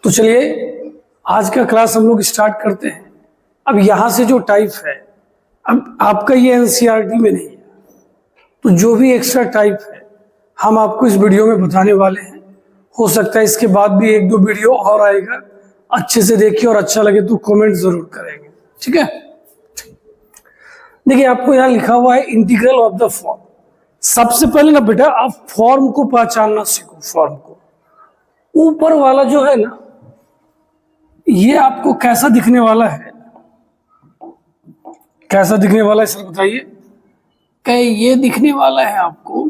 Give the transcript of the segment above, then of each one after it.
तो चलिए आज का क्लास हम लोग स्टार्ट करते हैं। अब यहाँ से जो टाइप है, अब आपका ये एनसीईआरटी में नहीं है, तो जो भी एक्स्ट्रा टाइप है हम आपको इस वीडियो में बताने वाले हैं। हो सकता है इसके बाद भी एक दो वीडियो और आएगा, अच्छे से देखिए और अच्छा लगे तो कमेंट जरूर करेंगे, ठीक है। देखिए आपको यहाँ लिखा हुआ है इंटीग्रल ऑफ द फॉर्म। सबसे पहले ना बेटा आप फॉर्म को पहचानना सीखो। फॉर्म को ऊपर वाला जो है ना, ये आपको कैसा दिखने वाला है, कैसा दिखने वाला है सर बताइए। क्या ये दिखने वाला है आपको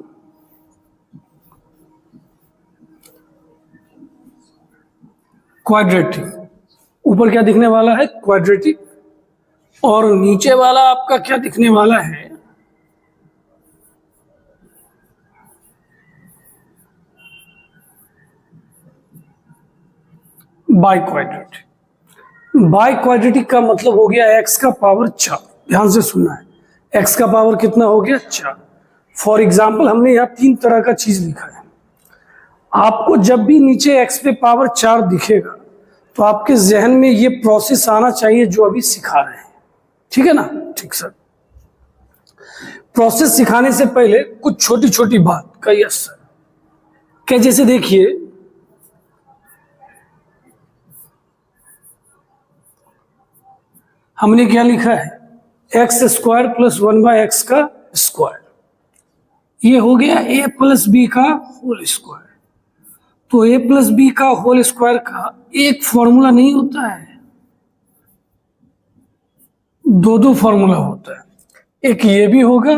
क्वाड्रेटिक। ऊपर क्या दिखने वाला है, क्वाड्रेटिक। और नीचे वाला आपका क्या दिखने वाला है, बाई क्वाड्रेटिक। बाई क्वाड्रेटिक का मतलब हो गया x का पावर 4। ध्यान से सुनना है, x का पावर कितना हो गया 4। फॉर एग्जाम्पल हमने यहाँ 3 तरह का चीज लिखा है। आपको जब भी नीचे x पे पावर 4 दिखेगा तो आपके जहन में ये प्रोसेस आना चाहिए जो अभी सिखा रहे हैं, ठीक है ना। ठीक सर, प्रोसेस सिखाने से पहले कुछ छोटी छोटी बात का यस सर। क्या जैसे देखिए हमने क्या लिखा है, एक्स स्क्वायर प्लस 1/x का स्क्वायर, ये हो गया a प्लस बी का होल स्क्वायर। तो a प्लस बी का होल स्क्वायर का एक फॉर्मूला नहीं होता है, दो फॉर्मूला होता है। एक ये भी होगा,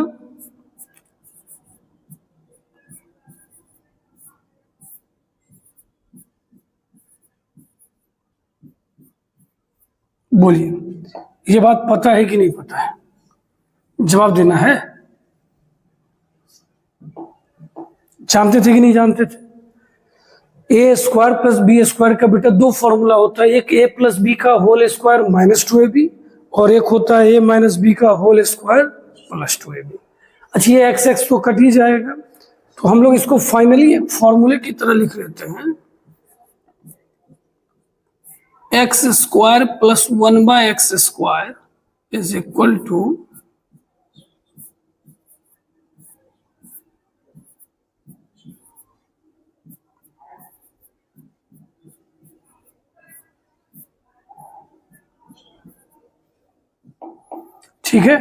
बोलिए ये बात पता है कि नहीं पता है, जवाब देना है। जानते थे कि नहीं जानते थे। ए स्क्वायर प्लस बी स्क्वायर का बेटा 2 फॉर्मूला होता है, एक a प्लस बी का होल स्क्वायर माइनस 2ab और एक होता है a माइनस बी का होल स्क्वायर प्लस 2ab। अच्छा ये x तो कट ही जाएगा, तो हम लोग इसको फाइनली एक फॉर्मूले की तरह लिख लेते हैं, x square plus 1/x square is equal to ठीक है।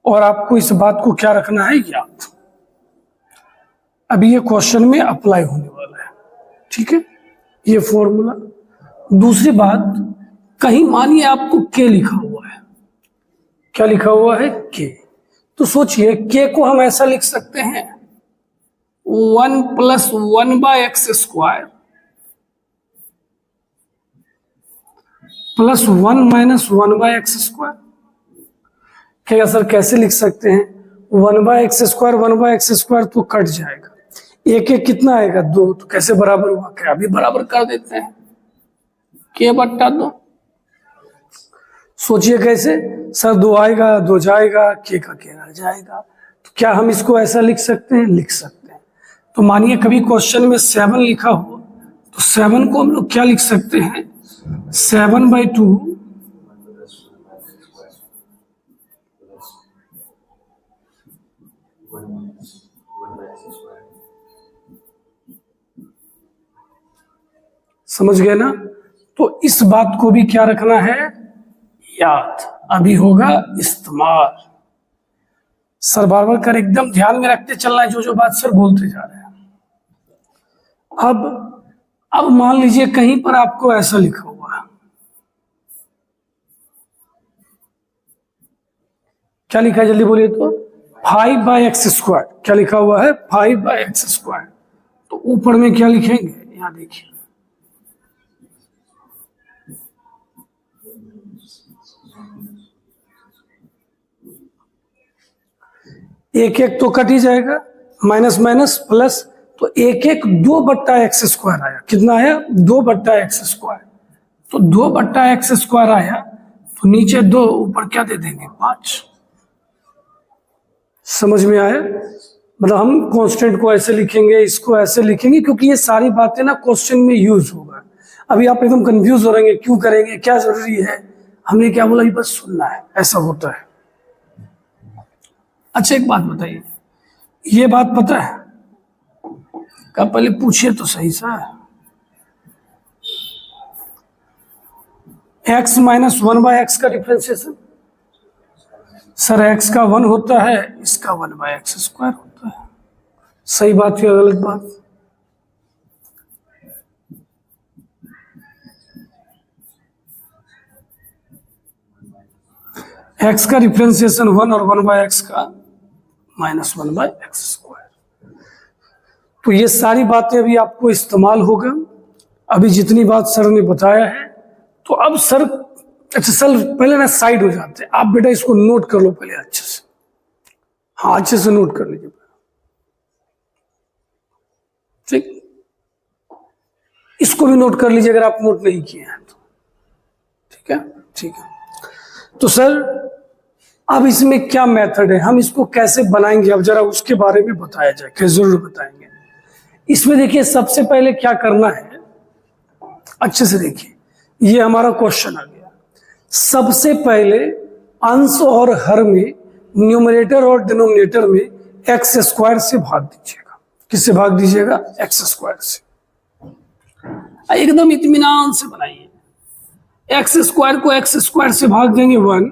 और आपको इस बात को क्या रखना है याद, अभी ये क्वेश्चन में अप्लाई होने वाला है, ठीक है ये फॉर्मूला। दूसरी बात, कहीं मानिए आपको के लिखा हुआ है, क्या लिखा हुआ है के, तो सोचिए के को हम ऐसा लिख सकते हैं 1 plus 1/x square plus 1 minus 1/x square. क्या सर कैसे लिख सकते हैं, 1/x स्क्वायर 1/x स्क्वायर तो कट जाएगा, एक एक कितना आएगा 2, तो कैसे बराबर हुआ, क्या अभी बराबर कर देते हैं के बट्टा 2। सोचिए कैसे सर, 2 आएगा 2 जाएगा, के का के रह जाएगा, तो क्या हम इसको ऐसा लिख सकते हैं, लिख सकते हैं। तो मानिए कभी क्वेश्चन में 7 लिखा हो तो 7 को हम लोग क्या लिख सकते हैं, 7/2 समझ गए ना। तो इस बात को भी क्या रखना है याद, अभी होगा इस्तेमाल। सर बार बार कर एकदम ध्यान में रखते चलना है जो बात सर बोलते जा रहे हैं। अब मान लीजिए कहीं पर आपको ऐसा लिखा हुआ है, क्या लिखा है जल्दी बोलिए तो, 5/x स्क्वायर। क्या लिखा हुआ है 5/x स्क्वायर। तो ऊपर में क्या लिखेंगे, यहां देखिए एक एक तो कट ही जाएगा, माइनस माइनस प्लस, तो एक एक 2/x स्क्वायर आया, कितना आया 2/x स्क्वायर। तो 2/x स्क्वायर आया, तो नीचे 2 ऊपर क्या दे देंगे 5। समझ में आया, मतलब हम कांस्टेंट को ऐसे लिखेंगे, इसको ऐसे लिखेंगे, क्योंकि ये सारी बातें ना क्वेश्चन में यूज होगा। अभी आप एकदम कंफ्यूज हो रहेंगे, क्यों करेंगे, क्या जरूरी है। हमने क्या बोला, ये बस सुनना है, ऐसा होता है। अच्छा एक बात बताइए, ये बात पता है, कब पहले पूछिए तो सही सा, x minus one by x का डिफ्रेंसिएशन। सर x का 1 होता है, इसका 1 बाय एक्स स्क्वायर होता है। सही बात या गलत बात? x का डिफ्रेंसिएशन 1 और 1 बाय एक्स का माइनस 1 बाय एक्स स्क्वायर। तो ये सारी बातें अभी आपको इस्तेमाल होगा, अभी जितनी बात सर ने बताया है। तो अब सर, अच्छा सर पहले ना साइड हो जाते हैं, आप बेटा इसको नोट कर लो पहले अच्छे से। हाँ अच्छे से नोट कर लीजिए, ठीक। इसको भी नोट कर लीजिए अगर आप नोट नहीं किए हैं तो, ठीक है, ठीक है। तो सर अब इसमें क्या मेथड है, हम इसको कैसे बनाएंगे, अब जरा उसके बारे में बताया जाए, क्या जरूर बताएंगे। इसमें देखिए सबसे पहले क्या करना है, अच्छे से देखिए, ये हमारा क्वेश्चन आ गया। सबसे पहले अंश और हर में न्यूमरेटर और डिनोमिनेटर में एक्स स्क्वायर से भाग दीजिएगा। किससे भाग दीजिएगा? एक्स स्क्वायर से। एकदम इत्मीनान से बनाइए। एक्स स्क्वायर को एक्स स्क्वायर से भाग देंगे 1,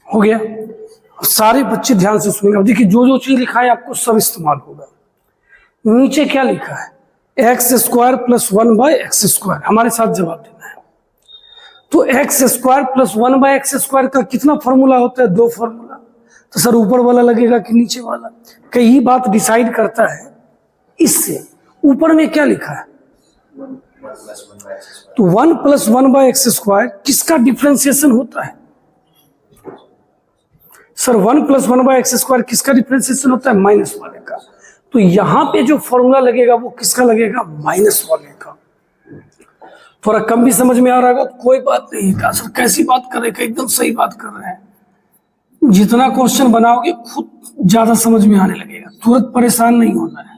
हो गया। सारे बच्चे ध्यान से सुनेंगे। अब देखिए जो जो चीज लिखा है आपको सब इस्तेमाल होगा। नीचे क्या लिखा है? X square plus 1 by x square. हमारे साथ जवाब देना है। तो x square plus 1 by x square का कितना फॉर्मूला होता है? 2 फॉर्मूला। तो सर ऊपर वाला लगेगा कि नीचे वाला? कई बात डिसाइड करता है इससे। ऊपर में क्या लिखा है? तो 1 प्लस 1 बाय एक्स स्क्वायर किसका डिफ्रेंसिएशन होता है? Sir 1 plus 1 by x square किसका डिफ्रेंसिएशन होता है? माइनस वाले का। तो यहां पे जो फॉर्मूला लगेगा वो किसका लगेगा? माइनस वाले का। थोड़ा कम भी समझ में आ रहा होगा तो कोई बात नहीं है। सर कैसी बात कर रहे हैं? एकदम सही बात कर रहे हैं। जितना क्वेश्चन बनाओगे खुद ज्यादा समझ में आने लगेगा, तुरंत परेशान नहीं होना है।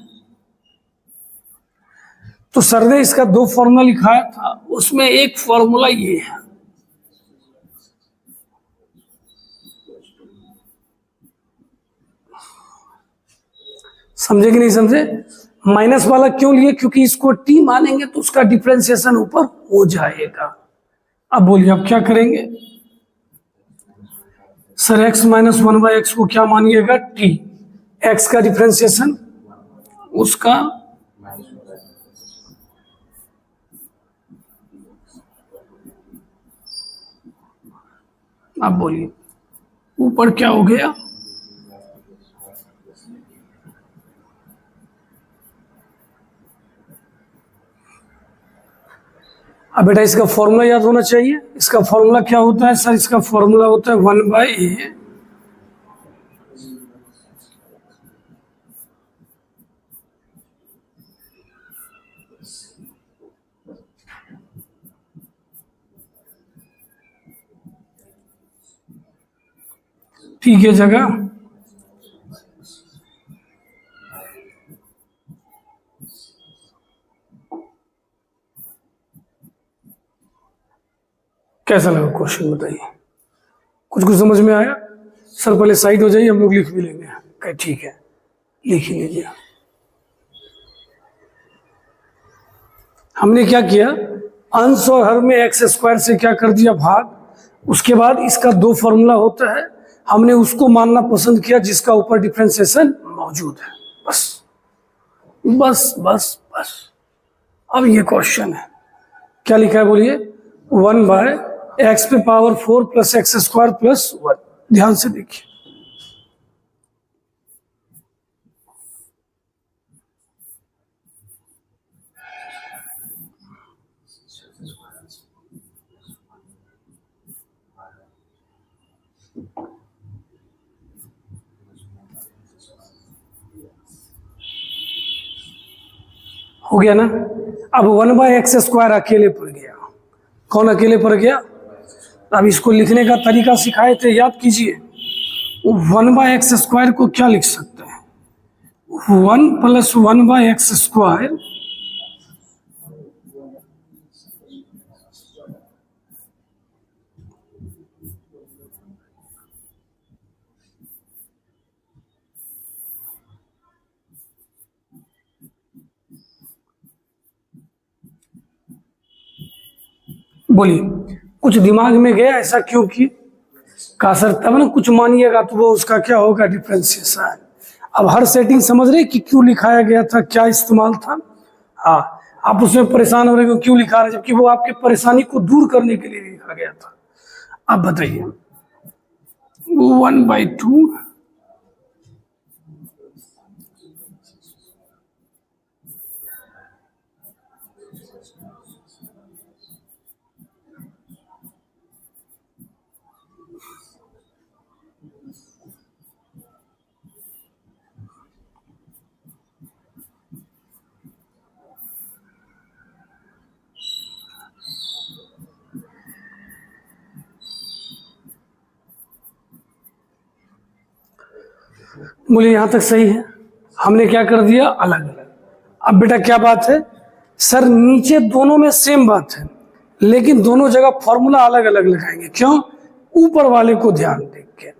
तो सर ने इसका 2 फॉर्मूला लिखाया था, उसमें एक फॉर्मूला ये है। समझे कि नहीं समझे? माइनस वाला क्यों लिए? क्योंकि इसको टी मानेंगे तो उसका डिफरेंशिएशन ऊपर हो जाएगा। अब बोलिए अब क्या करेंगे? Sir x minus 1 by x को क्या मानिएगा? टी। एक्स का डिफरेंशिएशन उसका अब बोलिए ऊपर क्या हो गया? अब बेटा इसका फॉर्मूला याद होना चाहिए। इसका फॉर्मूला क्या होता है? सर इसका फॉर्मूला होता है 1 बाय ए टी के जगह कैसा लगा क्वेश्चन बताइए? कुछ कुछ समझ में आया? सर पहले साइड हो जाइए, हम लोग लिख भी लेंगे। कहे ठीक है, लिख ही लीजिए। हमने क्या किया? अंश और हर में एक्स स्क्वायर से क्या कर दिया? भाग। उसके बाद इसका 2 फॉर्मूला होता है, हमने उसको मानना पसंद किया जिसका ऊपर डिफरेंशिएशन मौजूद है। बस बस बस बस। अब ये क्वेश्चन है, क्या लिखा है बोलिए? 1 बाय एक्स पे power 4 plus x square plus 1। ध्यान से देखिए, हो गया ना। अब 1/x² अकेले पड़ गया। कौन अकेले पड़ गया? अब इसको लिखने का तरीका सिखाए थे, याद कीजिए। 1/x² को क्या लिख सकते हैं? 1 + 1/x²। बोलिए, कुछ दिमाग में गया ऐसा क्यों किए? कहा सर तब ना कुछ मानिएगा तो वो उसका क्या होगा, डिफरेंशिएशन। अब हर सेटिंग समझ रहे कि क्यों लिखाया गया था, क्या इस्तेमाल था। हाँ, आप उसमें परेशान हो रहे हो क्यों लिखा रहे, जबकि वो आपके परेशानी को दूर करने के लिए लिखा गया था। अब बताइए 1/2 बोलिए यहां तक सही है। हमने क्या कर दिया, अलग अलग। अब बेटा क्या बात है सर, नीचे दोनों में सेम बात है, लेकिन दोनों जगह फॉर्मूला अलग अलग लगाएंगे। क्यों? ऊपर वाले को ध्यान देख के।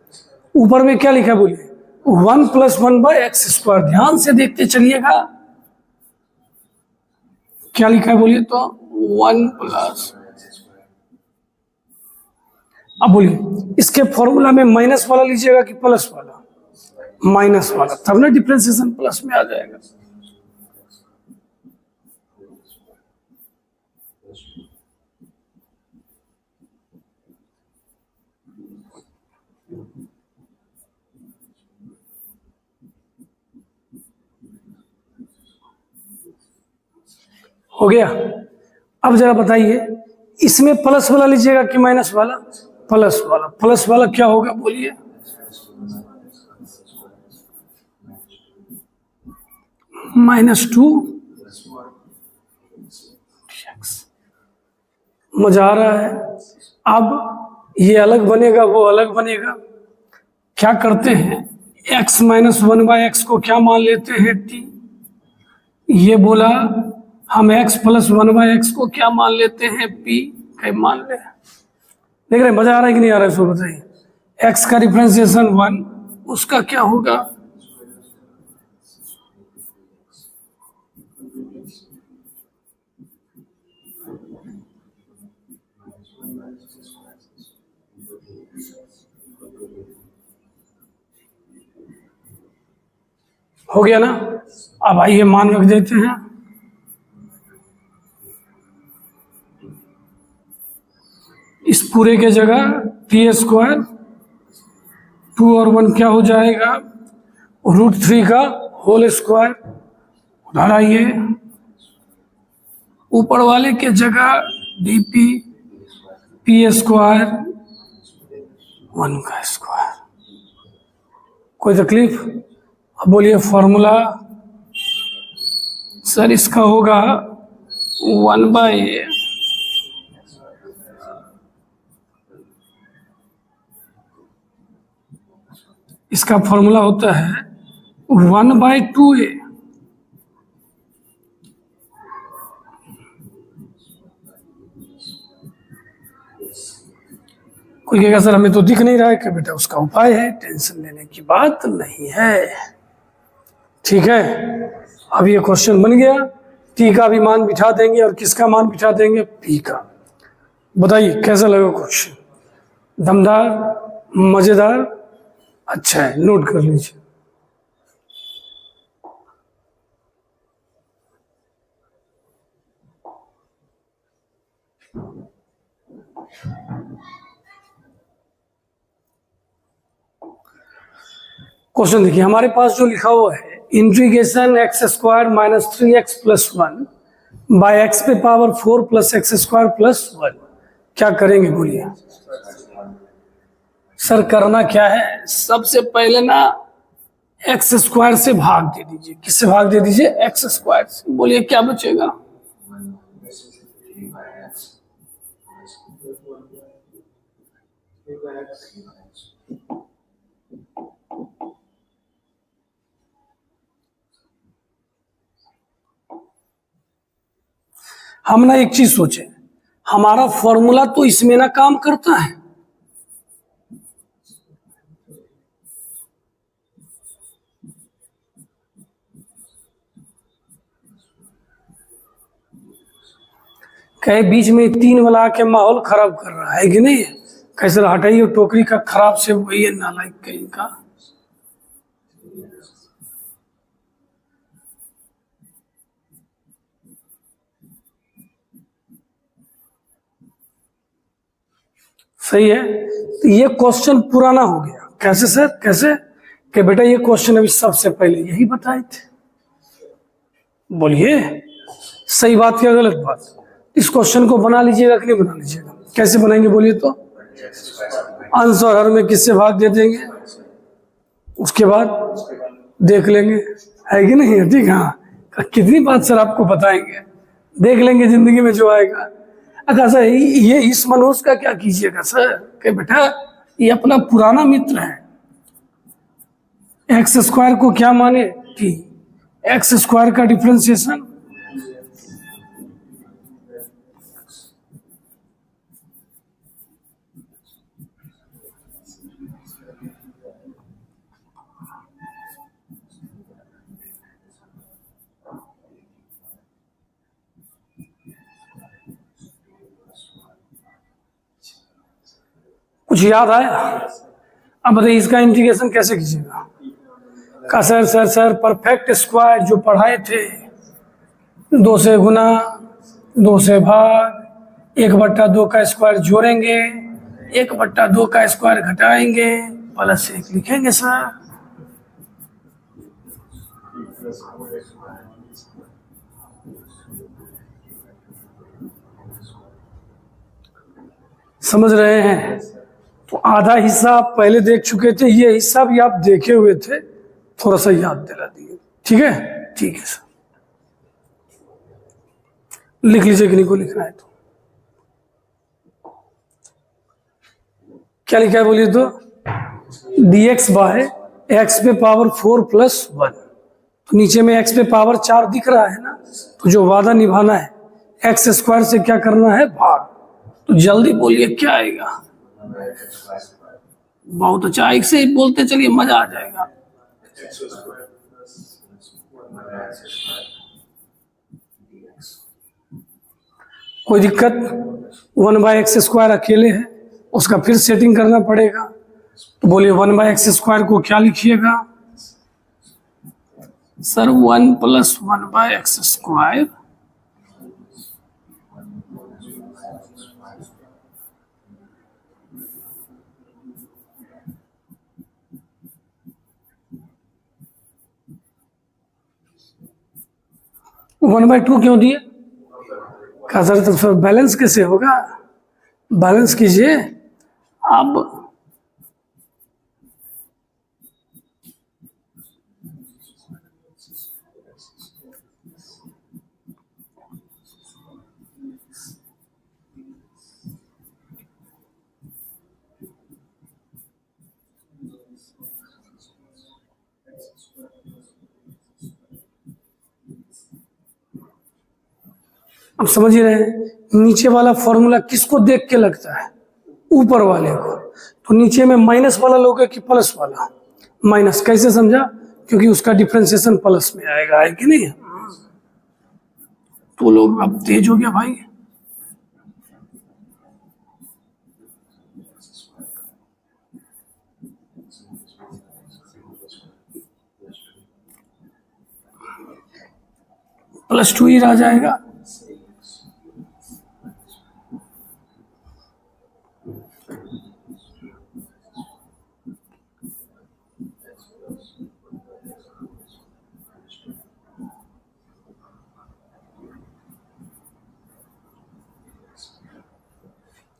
ऊपर में क्या लिखा है बोलिए, 1 + 1/x²। ध्यान से देखते चलिएगा क्या लिखा है बोलिए तो 1+। अब बोलिए इसके फॉर्मूला में माइनस वाला लीजिएगा कि प्लस वाला? माइनस वाला, तब ना डिफरेंशिएशन प्लस में आ जाएगा। हो गया। अब जरा बताइए इसमें प्लस वाला लीजिएगा कि माइनस वाला? प्लस वाला। प्लस वाला क्या होगा बोलिए? -2। मजा आ रहा है। अब ये अलग बनेगा, वो अलग बनेगा। क्या करते हैं, x - 1/x को क्या मान लेते हैं, t। ये बोला हम x + 1/x को क्या मान लेते हैं, p। क्या मान ले? देख रहे मजा आ रहा है कि नहीं आ रहा है? सो बताइए, x का डिफरेंशिएशन 1, उसका क्या होगा? हो गया ना। अब आइए मान रख देते हैं। इस पूरे के जगह t², 2 और 1 क्या हो जाएगा, √3 का होल स्क्वायर। उधर आइए, ऊपर वाले के जगह dp p², 1 का स्क्वायर। कोई तकलीफ? अब बोलिए फॉर्मूला सर इसका होगा 1/a। इसका फॉर्मूला होता है 1/2a। कोई कहेगा सर हमें तो दिख नहीं रहा है कि बेटा उसका उपाय है, टेंशन लेने की बात नहीं है। ठीक है, अब ये क्वेश्चन बन गया। टी का भी मान बिठा देंगे और किसका मान बिठा देंगे, पी का। बताइए कैसा लगा क्वेश्चन? दमदार, मजेदार, अच्छा है, नोट कर लीजिए। क्वेश्चन देखिए, हमारे पास जो लिखा हुआ है integration x² - 3x + 1/x⁴ + x² + 1। क्या करेंगे बोलिए? सर करना क्या है, सबसे पहले ना एक्स स्क्वायर से भाग दे दीजिए। किससे भाग दे दीजिए? एक्स स्क्वायर से। बोलिए क्या बचेगा? हम ना एक चीज सोचे, हमारा फॉर्मूला तो इसमें ना काम करता है। कहे बीच में 3 वाला आके माहौल खराब कर रहा है कि नहीं? कैसे हटाइए टोकरी का खराब से, वही है नालायक कहीं का। सही है। तो ये क्वेश्चन पुराना हो गया। कैसे सर? कैसे? कि बेटा ये क्वेश्चन अभी सबसे पहले यही बताए थे। बोलिए सही बात क्या गलत बात? इस क्वेश्चन को बना लीजिएगा कि नहीं बना लीजिएगा? कैसे बनाएंगे बोलिए तो? आंसर हर में किससे भाग दे देंगे, उसके बाद देख लेंगे, है कि नहीं? ठीक। हाँ, कितनी बात सर आपको बताएंगे, देख लेंगे जिंदगी में जो आएगा। अच्छा सर, ये इस मनुष्य का क्या कीजिएगा सर? कि बेटा ये अपना पुराना मित्र है। एक्स स्क्वायर को क्या माने? कि एक्स स्क्वायर का डिफरेंशिएशन कुछ याद आया? अब बताइए इसका इंटीग्रेशन कैसे कीजिएगा? का सर परफेक्ट स्क्वायर जो पढ़ाए थे, 2 से गुना, 2 से भाग, 1/2 का स्क्वायर जोड़ेंगे, 1/2 का स्क्वायर घटाएंगे, प्लस 1 लिखेंगे सर। समझ रहे हैं? तो आधा हिस्सा आप पहले देख चुके थे, ये हिस्सा भी आप देखे हुए थे, थोड़ा सा याद दिला दिए। ठीक है? ठीक है सर, लिख लीजिए। किन्हीं को लिखना है तो क्या लिखा है बोलिए तो? dx बाय एक्स पे पावर 4 + 1। तो नीचे में एक्स पे पावर 4 दिख रहा है ना, तो जो वादा निभाना है, एक्स स्क्वायर से क्या करना है? भाग। तो जल्दी बोलिए क्या आएगा? बहुत अच्छा, एक से बोलते चलिए, मजा आ जाएगा। कोई दिक्कत? 1/x² अकेले है, उसका फिर सेटिंग करना पड़ेगा। तो बोलिए 1/x² को क्या लिखिएगा? Sir 1 + 1/x²। One by two क्यों दिए? कहा सर तो फिर बैलेंस कैसे होगा? बैलेंस कीजिए। अब 'अब समझ ही रहे हैं, नीचे वाला फॉर्मूला किसको देख के लगता है? ऊपर वाले को। तो नीचे में माइनस वाला लोगे कि प्लस वाला? माइनस। कैसे समझा? क्योंकि उसका डिफरेंशिएशन प्लस में आएगा, है कि नहीं? तो लोग अब तेज हो गया भाई। +2 ही रह जाएगा।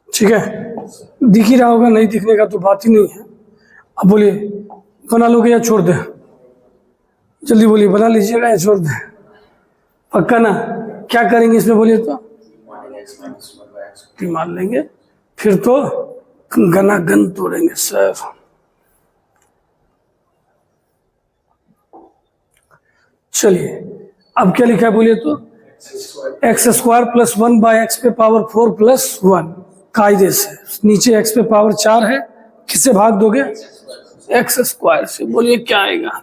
ठीक है, दिख ही रहा होगा, नहीं दिखने का तो बात ही नहीं है। अब बोलिए बना लोगे या छोड़ दे? जल्दी बोलिए, बना लीजिएगा या छोड़ दें? पक्का ना? क्या करेंगे इसमें बोलिए तो? टी मान लेंगे, फिर तो गना गन तोड़ेंगे सर। चलिए अब क्या लिखा है बोलिए तो? एक्स स्क्वायर प्लस 1/x पे पावर 4 प्लस 1 कायदे से। नीचे x पे पावर 4 है, किससे भाग दोगे? एक्स स्क्वायर से। बोलिए क्या आएगा?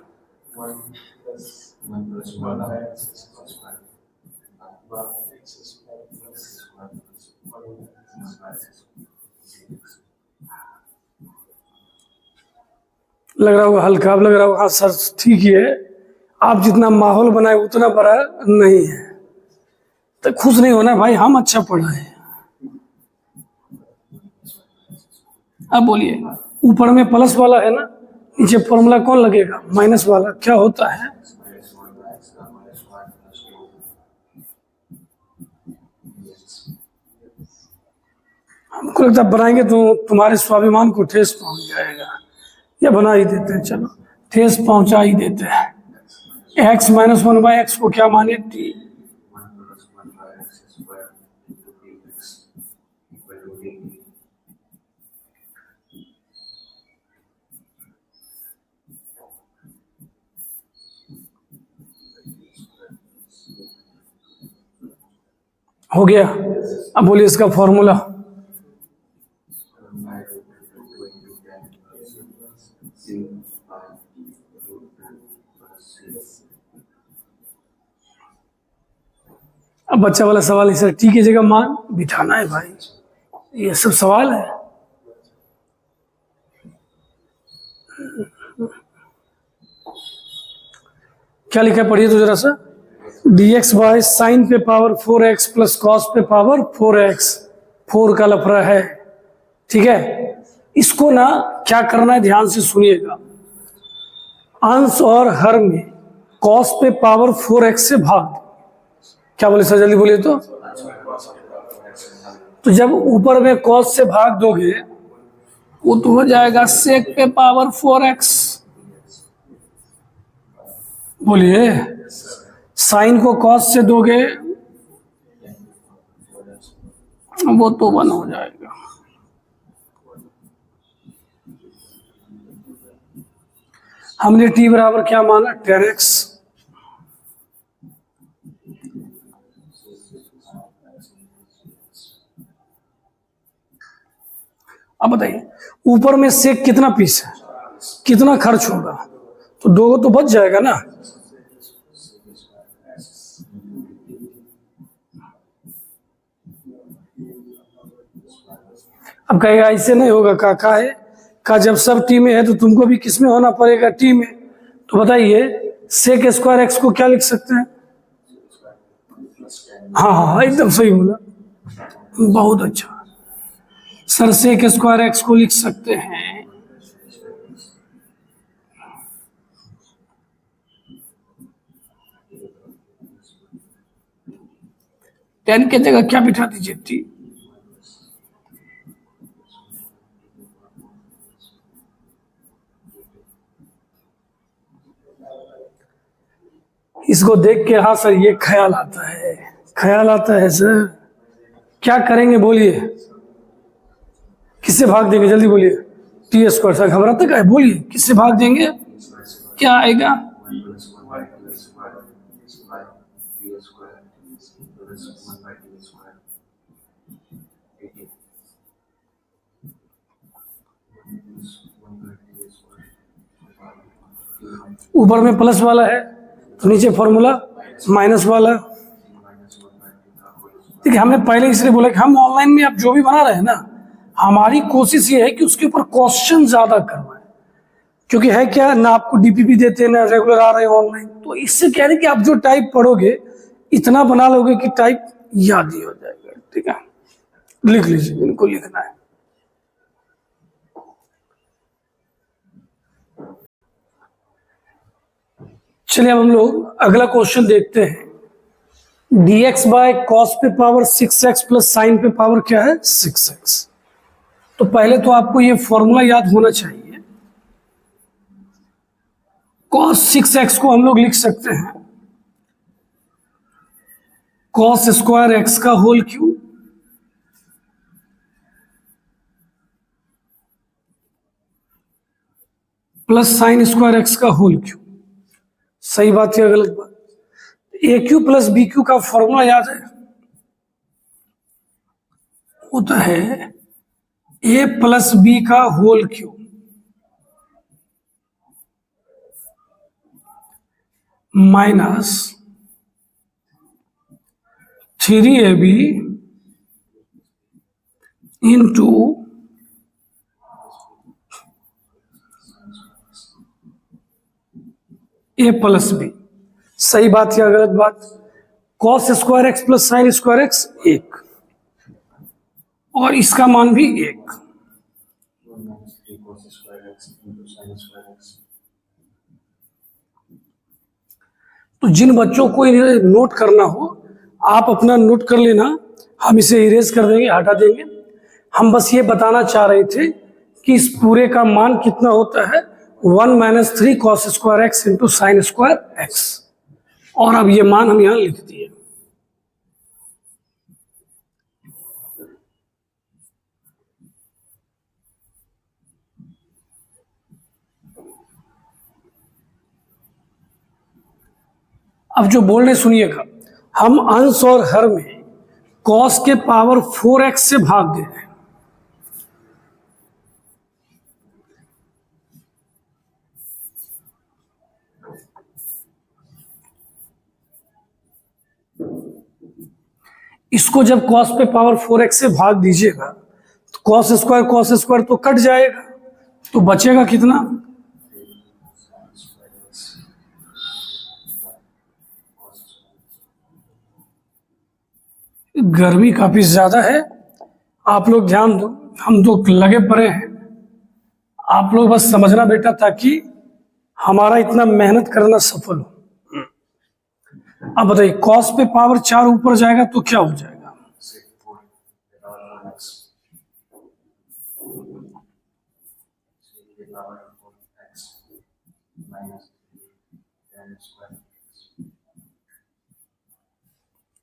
लग रहा होगा हल्का, अब लग रहा होगा हाँ सर ठीक ही है, आप जितना माहौल बनाए उतना बड़ा नहीं है। तो खुश नहीं होना भाई, हम अच्छा पढ़ाए। अब बोलिए, ऊपर में प्लस वाला है ना, नीचे फॉर्मूला कौन लगेगा? माइनस वाला। क्या होता है? हमको लगता है बनाएंगे तो तुम्हारे स्वाभिमान को ठेस पहुंच जाएगा, या बना ही देते हैं, चलो ठेस पहुंचा ही देते हैं। एक्स माइनस 1/x को क्या माने? टी। हो गया। अब बोलिए इसका फॉर्मूला। अब बच्चा वाला सवाल है सर, टी की जगह मान बिठाना है भाई, ये सब सवाल है। क्या लिखा है पढ़िए तो जरा सा। dx बाय साइन पे पावर 4x प्लस कॉस पे पावर 4x। 4 का लफड़ा है, ठीक है। इसको ना क्या करना है, ध्यान से सुनिएगा। अंश और हर में कॉस पे पावर 4x से भाग दो। क्या बोले सर, जल्दी बोलिए तो जब ऊपर में कॉस से भाग दोगे वो तो हो जाएगा सेक पे पावर 4x। बोलिए, साइन को कॉस से दोगे वो तो 1 हो जाएगा। हमने t बराबर क्या माना? 10x। अब बताइए ऊपर में सेक कितना पीस है, कितना खर्च होगा? तो 2 तो बच जाएगा ना। अब कहेगा ऐसे नहीं होगा काका है का, जब सब टी में है तो तुमको भी किस में होना पड़ेगा? टी में। तो बताइए सेक स्क्वायर एक्स को क्या लिख सकते हैं? हाँ हाँ एकदम सही बोला, बहुत अच्छा सर। सेक स्क्वायर एक्स को लिख सकते हैं 10 की जगह क्या बिठा दीजिए? टी। इसको देख के हाँ सर ये ख्याल आता है, ख्याल आता है सर। क्या करेंगे बोलिए? किससे भाग देंगे? जल्दी बोलिए। T square. सर घबराते का है, बोलिए किससे भाग देंगे? क्या आएगा? ऊपर में प्लस वाला है तो नीचे फॉर्मूला माइनस वाला। देखिए हमने पहले इसलिए बोला कि हम ऑनलाइन में अब जो भी बना रहे हैं ना, हमारी कोशिश ये है कि उसके ऊपर क्वेश्चन ज्यादा करवाएं, क्योंकि है क्या ना आपको डीपीपी देते हैं ना रेगुलर आ रहे हैं ऑनलाइन। तो इससे कह रहे कि आप जो टाइप पढ़ोगे इतना बना लोगे कि टाइप याद ही हो जाएगा। ठीक है, लिख लीजिए, इनको लिखना है। चलिए अब हम लोग अगला क्वेश्चन देखते हैं। dx बाय कॉस पे पावर 6x प्लस साइन पे पावर क्या है? 6x। तो पहले तो आपको ये फॉर्मूला याद होना चाहिए। cos और 6x को हम लोग लिख सकते हैं cos स्क्वायर एक्स का whole cube plus sine square x का होल क्यूब। सही बात या गलत बात? A cube plus b cube का फॉर्मूला याद है, होता है ए प्लस बी का whole cube minus 3ab into a plus b. सही बात या गलत बात? Cos square x plus sine square x 1 और इसका मान भी 1। तो जिन बच्चों को नोट करना हो आप अपना नोट कर लेना, हम इसे इरेज कर देंगे, हटा देंगे। हम बस ये बताना चाह रहे थे कि इस पूरे का मान कितना होता है 1 minus 3 cos square x into sine square x, और अब ये मान हम यहां लिख दिए। अब जो बोल रहे सुनिएगा, हम अंश और हर में कॉस के पावर 4x से भाग दे रहे हैं। इसको जब कॉस पे पावर 4x से भाग दीजिएगा तो कॉस स्क्वायर तो कट जाएगा, तो बचेगा कितना? गर्मी काफी ज्यादा है, आप लोग ध्यान दो, हम तो लगे पड़े हैं। आप लोग बस समझना बेटा, ताकि हमारा इतना मेहनत करना सफल हो। अब बताइए, कॉस पे पावर 4 ऊपर जाएगा तो क्या हो जाएगा?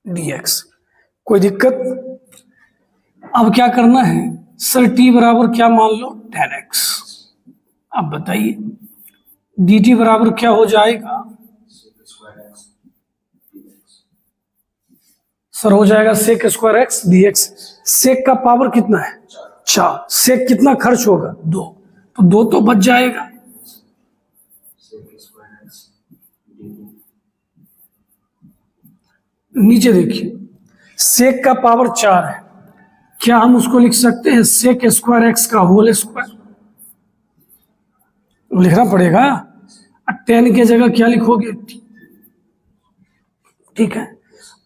dx। कोई दिक्कत? अब क्या करना है सर? t बराबर क्या मान लो? 10x। अब बताइए dt बराबर क्या हो जाएगा? सर हो जाएगा सेक स्क्वायर एक्स dx। सेक का पावर कितना है? 4। सेक कितना खर्च होगा? 2, तो 2 तो बच जाएगा। नीचे देखिए, सेक का पावर 4 है, क्या हम उसको लिख सकते हैं सेक स्क्वायर एक्स का होल स्क्वायर? लिखना पड़ेगा। 10 के जगह क्या लिखोगे? ठीक है।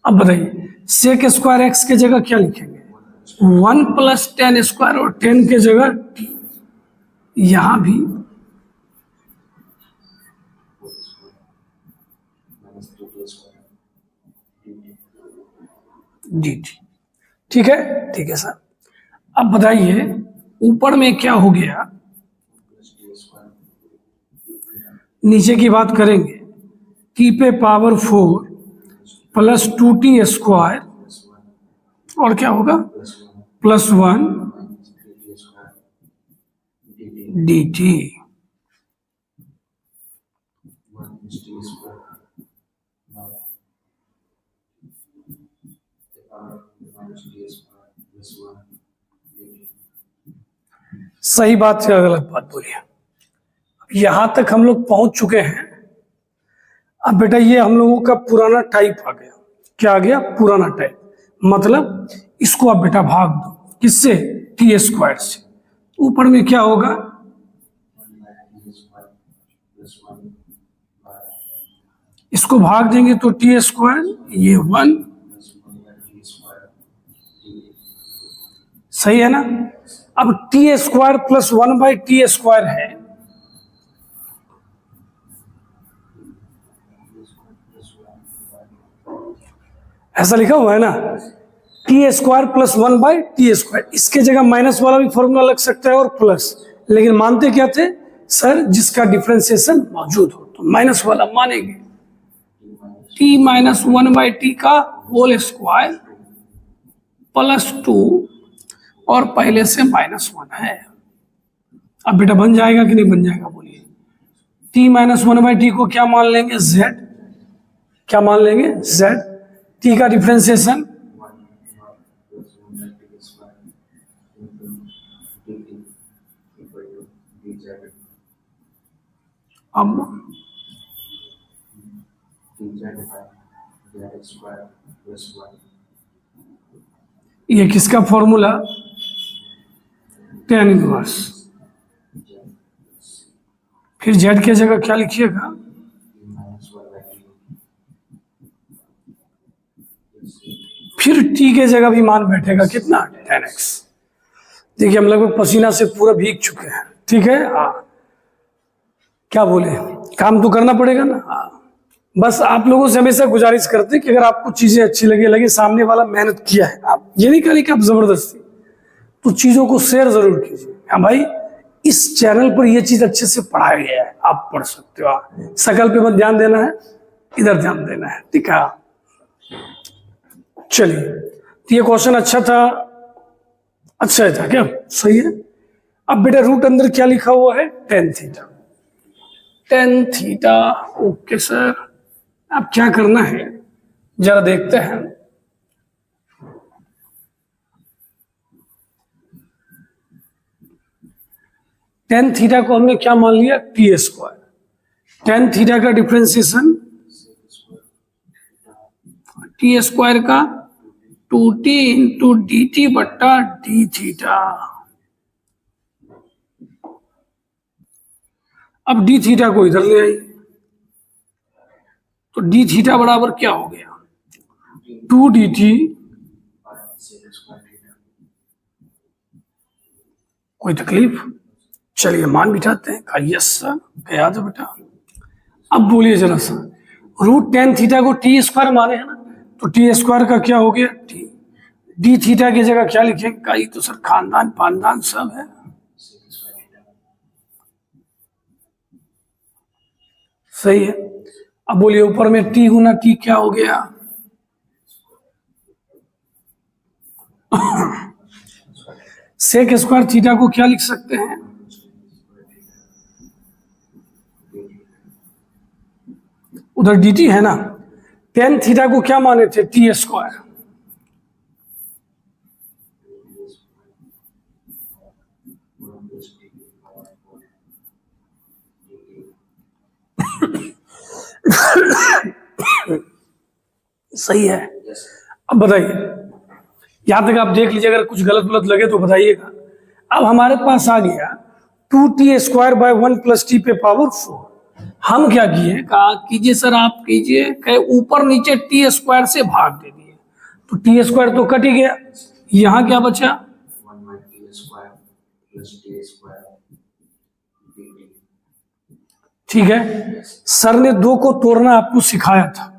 अब बताइए, सेक स्क्वायर एक्स के जगह क्या लिखेंगे? 1 प्लस 10 स्क्वायर, और 10 के जगह t। यहां भी dt। ठीक है, ठीक है सर। अब बताइए ऊपर में क्या हो गया? नीचे की बात करेंगे, t पे पावर 4 प्लस 2t स्क्वायर, और क्या होगा? Plus 1 dt। सही बात या गलत बात बोलिए? यहां तक हम लोग पहुंच चुके हैं। अब बेटा ये हम लोगों का पुराना टाइप आ गया। क्या आ गया? पुराना टाइप। मतलब इसको आप बेटा भाग दो, किससे? टी स्क्वायर से। ऊपर में क्या होगा? इसको भाग देंगे तो टी स्क्वायर, ये 1। सही है ना? अब T square plus 1 by T square है, ऐसा लिखा हुआ है ना, T square plus 1 by T square. इसके जगह माइनस वाला भी फॉर्मूला लग सकता है और प्लस, लेकिन मानते क्या थे सर? जिसका डिफरेंशिएशन मौजूद हो। तो माइनस वाला मानेंगे, टी माइनस 1/t का होल स्क्वायर प्लस 2 और पहले से -1 है। अब बेटा बन जाएगा कि नहीं बन जाएगा बोलिए। t माइनस 1/t को क्या मान लेंगे, z, क्या मान लेंगे, z। t का डिफ्रेंसिएशन अब ये किसका फॉर्मूला, tan इनवर्स। फिर z की जगह क्या लिखिएगा, फिर t के जगह भी मान बैठेगा कितना, tan x। देखिए हम लगभग पसीना से पूरा भीग चुके हैं, ठीक है। हाँ क्या बोले, काम तो करना पड़ेगा ना। हाँ बस आप लोगों से हमेशा गुजारिश करते हैं कि अगर आपको चीजें अच्छी लगे सामने वाला मेहनत किया है, आप ये नहीं करें कि आप जबरदस्ती, तो चीजों को शेयर जरूर कीजिए। हाँ भाई इस चैनल पर ये चीज अच्छे से पढ़ाया गया है, आप पढ़ सकते हो। शकल पे मत ध्यान देना है, इधर ध्यान देना है, ठीक है। चलिए तो ये क्वेश्चन अच्छा था, अच्छा था क्या, सही है। अब बेटा रूट अंदर क्या लिखा हुआ है, tan theta, tan theta. Okay sir, अब क्या करना है जरा देखते हैं। tan थीटा को हमने क्या मान लिया, t स्क्वायर। tan थीटा का डिफरेंशिएशन t स्क्वायर का 2t इंटू dt बट्टा d थीटा। अब d थीटा को इधर ले आइए, तो d थीटा बराबर क्या हो गया, 2dt। कोई तकलीफ, चलिए मान बिठाते हैं। कहा यस सर, कहा था बेटा। अब बोलिए जरा सा, रूट tan थीटा को t स्क्वायर माने है ना, तो t स्क्वायर का क्या हो गया, t। d थीटा की जगह क्या लिखेंगे, कहा ये तो सर खानदान पानदान सब है। सही है। अब बोलिए ऊपर में t गुना t क्या हो गया, सेक स्क्वायर थीटा को क्या लिख सकते हैं, उधर dt है ना। tan थीटा को क्या माने थे, t स्क्वायर। सही है। अब बताइए, यहां तक आप देख लीजिए, अगर कुछ गलत गलत लगे तो बताइएगा। अब हमारे पास आ गया 2t square by 1 plus T पे पावर 4। हम क्या किए, कहा कीजिए सर आप कीजिए, कहे ऊपर नीचे t स्क्वायर से भाग दे दिए, तो t स्क्वायर तो कट ही गया, यहां क्या बचा, ठीक है। सर ने 2 को तोड़ना आपको सिखाया था,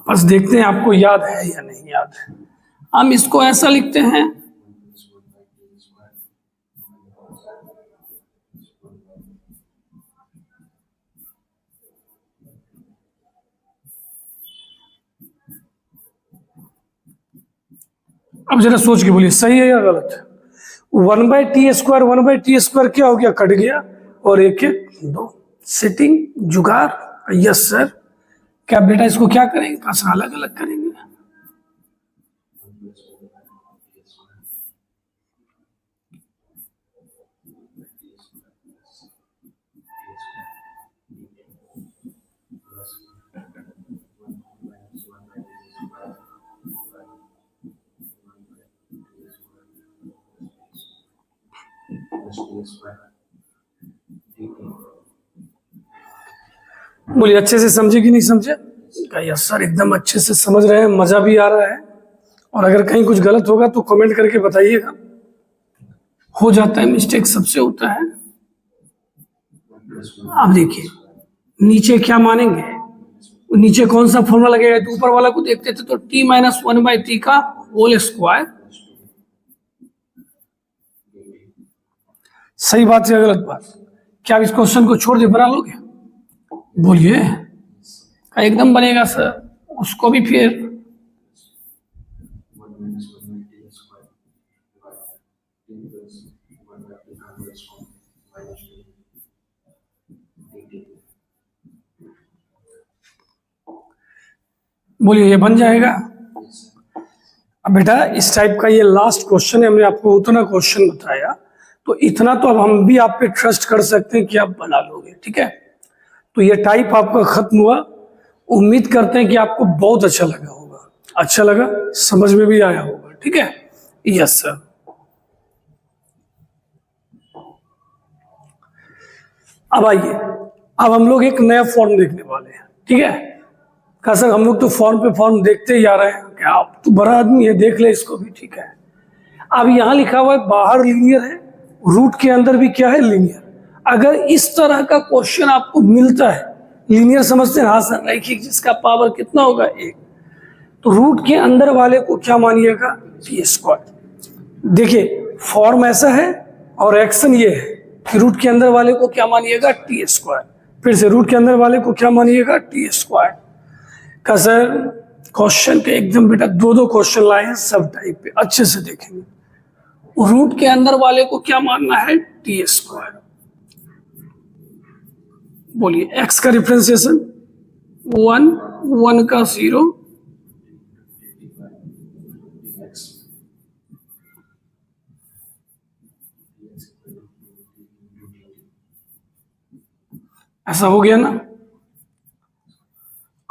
बस देखते हैं आपको याद है या नहीं याद है। हम इसको ऐसा लिखते हैं, अब जरा सोच के बोलिए सही है या गलत है। 1/t स्क्वायर क्या हो गया, कट गया, और 1 1 2 सिटिंग जुगाड़। Yes sir. क्या बेटा इसको क्या करेंगे, कहा अलग अलग करेंगे। बोलिए अच्छे से समझे कि नहीं समझे, यस सर एकदम अच्छे से समझ रहे हैं, मजा भी आ रहा है। और अगर कहीं कुछ गलत होगा तो कमेंट करके बताइएगा, हो जाता है मिस्टेक, सबसे होता है। अब देखिए नीचे क्या मानेंगे, नीचे कौन सा फॉर्मूला लगेगा, तो ऊपर वाला को देखते थे तो t माइनस 1/t का होल स्क्वायर। सही बात या गलत बात, क्या आप इस क्वेश्चन को छोड़ दे, बना लोगे, बोलिए, एकदम बनेगा सर, उसको भी फिर बोलिए ये बन जाएगा। अब बेटा इस टाइप का ये लास्ट क्वेश्चन है, हमने आपको उतना क्वेश्चन बताया, तो इतना तो अब हम भी आप पे ट्रस्ट कर सकते हैं कि आप बना लोगे, ठीक है। तो ये टाइप आपका खत्म हुआ, उम्मीद करते हैं कि आपको बहुत अच्छा लगा होगा, अच्छा लगा, समझ में भी आया होगा, ठीक है। Yes sir. अब आइए, अब हम लोग एक नया फॉर्म देखने वाले हैं, ठीक है। कहा सर हम लोग तो फॉर्म पे फॉर्म देखते ही आ रहे हैं, क्या आप तो बड़ा आदमी है, देख ले इसको भी, ठीक है। अब यहाँ लिखा हुआ है बाहर लीनियर है, रूट के अंदर भी क्या है, लीनियर। अगर इस तरह का क्वेश्चन आपको मिलता है, लीनियर समझते हैं, हाँ सर रैखिक जिसका पावर कितना होगा 1, तो रूट के अंदर वाले को क्या मानिएगा, टी स्क्वायर। देखिए फॉर्म ऐसा है और एक्शन ये है कि रूट के अंदर वाले को क्या मानिएगा, टी स्क्वायर। फिर से रूट के अंदर वाले को क्या मानिएगा, टी स्क्वायर। का सर क्वेश्चन के एकदम बेटा दो क्वेश्चन लाए हैं सब टाइप पे, अच्छे से देखेंगे। रूट के अंदर वाले को क्या मानना है, टी स्क्वायर। बोलिए एक्स का डिफरेंशिएशन 1, 1 का 0, ऐसा हो गया ना।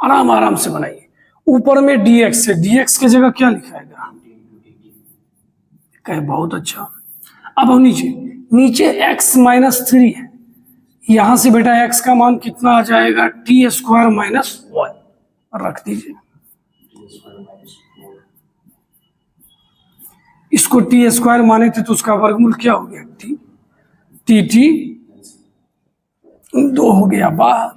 आराम आराम से बनाइए। ऊपर में dx है, dx की जगह क्या लिखाएगा, कहे बहुत अच्छा। अब हम नीचे, नीचे x माइनस 3 है, यहां से बेटा x का मान कितना आ जाएगा, टी स्क्वायर माइनस 1 रख दीजिए। इसको टी स्क्वायर माने थे तो उसका वर्गमूल क्या हो गया, टी टी 2 हो गया बाहर।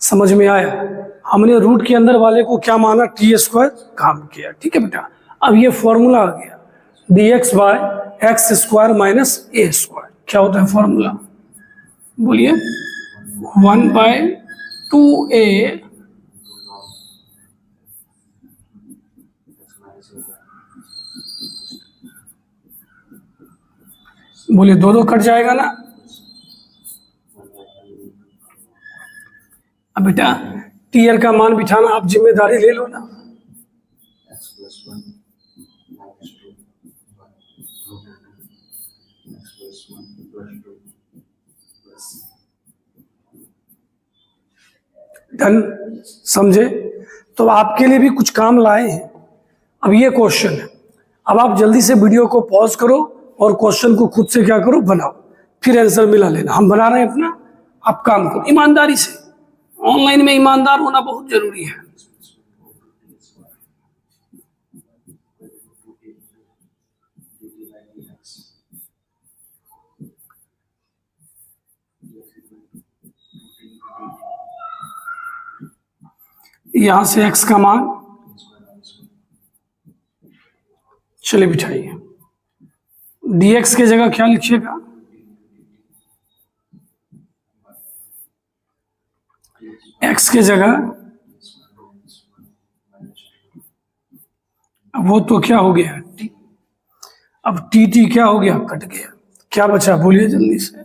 समझ में आया, हमने रूट के अंदर वाले को क्या माना, टी स्क्वायर काम किया, ठीक है बेटा। अब ये फॉर्मूला आ गया, dx by x square minus a square, क्या होता है फॉर्मूला, बोलिए 1/2a बोलिए 2 कट जाएगा ना। अब बेटा टीयर का मान बिठाना आप जिम्मेदारी ले लो ना। डन, समझे। तो आपके लिए भी कुछ काम लाए हैं। अब ये क्वेश्चन है, अब आप जल्दी से वीडियो को पॉज करो और क्वेश्चन को खुद से क्या करो, बनाओ, फिर आंसर मिला लेना। हम बना रहे हैं अपना, आप काम करो ईमानदारी से। ऑनलाइन में ईमानदार होना बहुत जरूरी है। यहां से x का मान चले बिठाइए, dx की जगह क्या लिखिएगा, x की जगह, अब वो तो क्या हो गया t, अब टी क्या हो गया, कट गया, क्या बचा बोलिए जल्दी से,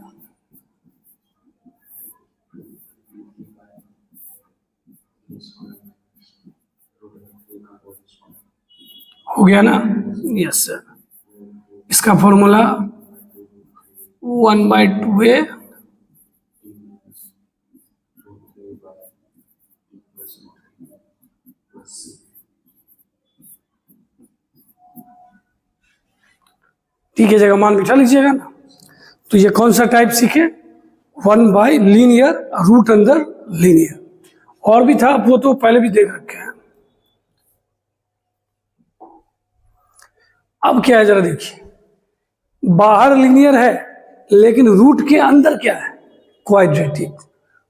हो गया ना। यस सर, इसका फॉर्मूला 1/2a टी की जगह मान बिठा लीजिएगा ना। तो ये कौन सा टाइप सीखे, 1 लीनियर, रूट अंदर लीनियर। और भी था वो तो पहले भी देख रखे हैं। अब क्या है जरा देखिए, बाहर लीनियर है लेकिन रूट के अंदर क्या है, क्वाड्रेटिक।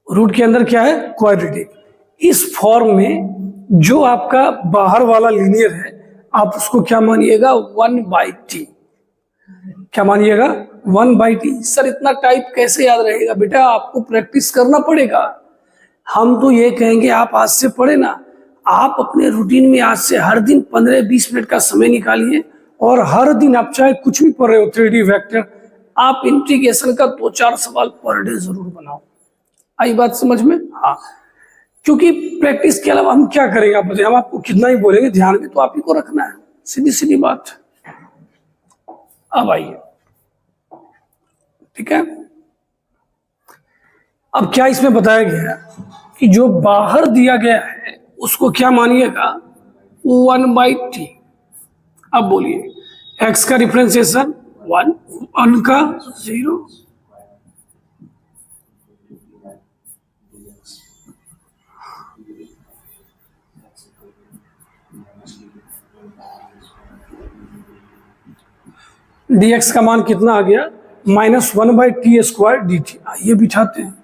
रूट के अंदर क्या है, क्वाड्रेटिक। इस फॉर्म में जो आपका बाहर वाला लीनियर है आप उसको क्या मानिएगा 1/t। क्या मानिएगा 1/t। सर इतना टाइप कैसे याद रहेगा बेटा, आपको प्रैक्टिस करना पड़ेगा। हम तो ये कहेंगे आप आज से पढ़े ना, आप अपने रूटीन में आज से हर दिन 15-20 मिनट का समय निकालिए और हर दिन आप चाहे कुछ भी पढ़ रहे हो 3D वेक्टर, आप इंटीग्रेशन का 2-4 सवाल पर डे जरूर बनाओ। आई बात समझ में? हाँ, क्योंकि प्रैक्टिस के अलावा हम क्या करेंगे आप बताइए, हम आपको कितना ही बोलेंगे, ध्यान में तो आप ही को रखना है, सीधी सीधी बात। अब आइए, ठीक है। अब क्या इसमें बताया गया कि जो बाहर दिया गया है उसको क्या मानिएगा 1/t। अब बोलिए x का डिफरेंशिएशन 1, 1 का 0, dx का मान कितना आ गया -1/t² dt। ये बिठाते हैं,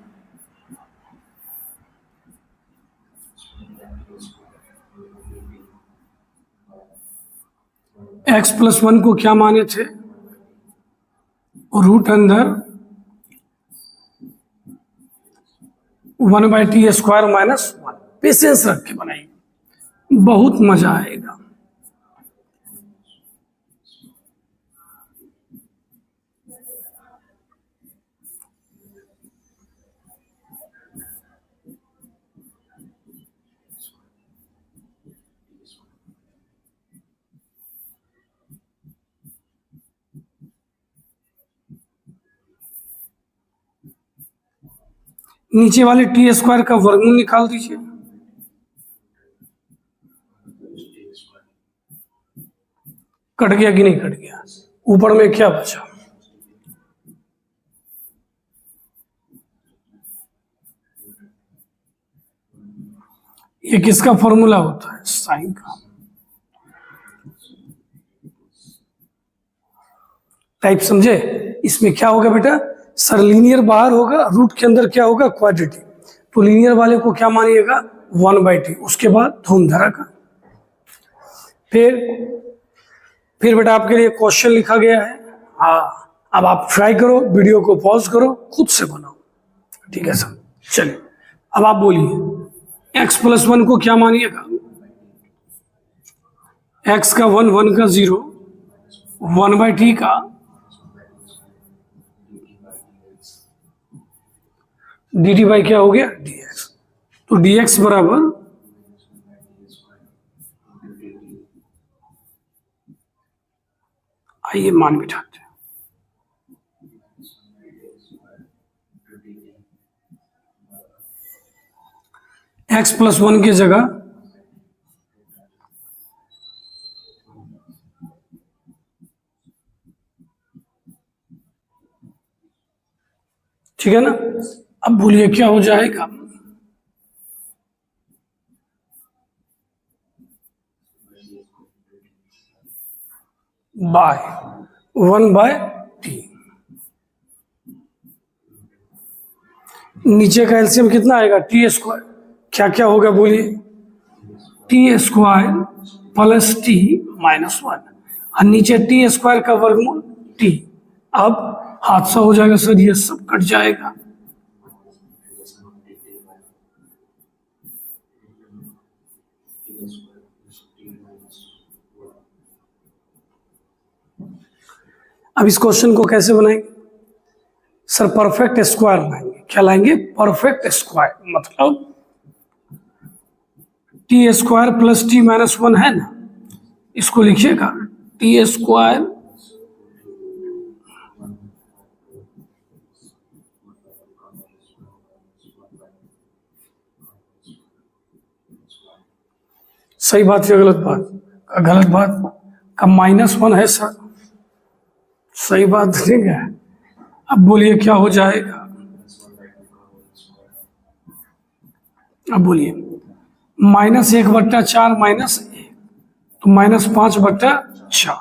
x+1 को क्या माने थे, रूट अंदर 1/t² -1। पेशेंस रख के बनाइए, बहुत मजा आएगा। नीचे वाले t² का वर्गमूल निकाल दीजिए। कट गया कि नहीं कट गया? ऊपर में क्या बचा? ये किसका फॉर्मूला होता है? साइन का। टाइप समझे? इसमें क्या होगा बेटा, सर लीनियर बाहर होगा, रूट के अंदर क्या होगा क्वाड्रेटिक। तो लीनियर वाले को क्या मानिएगा 1/t। उसके बाद धूमधारा का। फिर बेटा आपके लिए क्वेश्चन लिखा गया है। हाँ, अब आप ट्राई करो, वीडियो को पॉज करो, खुद से बनाओ, ठीक है सर। चलिए अब आप बोलिए x+1 को क्या मानिएगा, x का 1, 1 का 0, 1/t का dt बाई क्या हो गया dx। तो dx बराबर आइए मान बिठाते हैं, x+1 की जगह ठीक है ना। अब बोलिए क्या हो जाएगा, बाय 1/t। नीचे का एलसीएम कितना आएगा t²। क्या क्या होगा बोलिए, t² प्लस t -1 और नीचे t² का वर्गमूल t। अब हादसा हो जाएगा सर, ये सब कट जाएगा। अब इस क्वेश्चन को कैसे बनाएंगे सर, परफेक्ट स्क्वायर लाएंगे। क्या लाएंगे? परफेक्ट स्क्वायर, मतलब t² प्लस t -1 है ना, इसको लिखिएगा t²। सही बात या गलत बात? गलत बात का -1 है सर, सही बात ठीक है। अब बोलिए क्या हो जाएगा, अब बोलिए -1/4 -1 तो -5/4।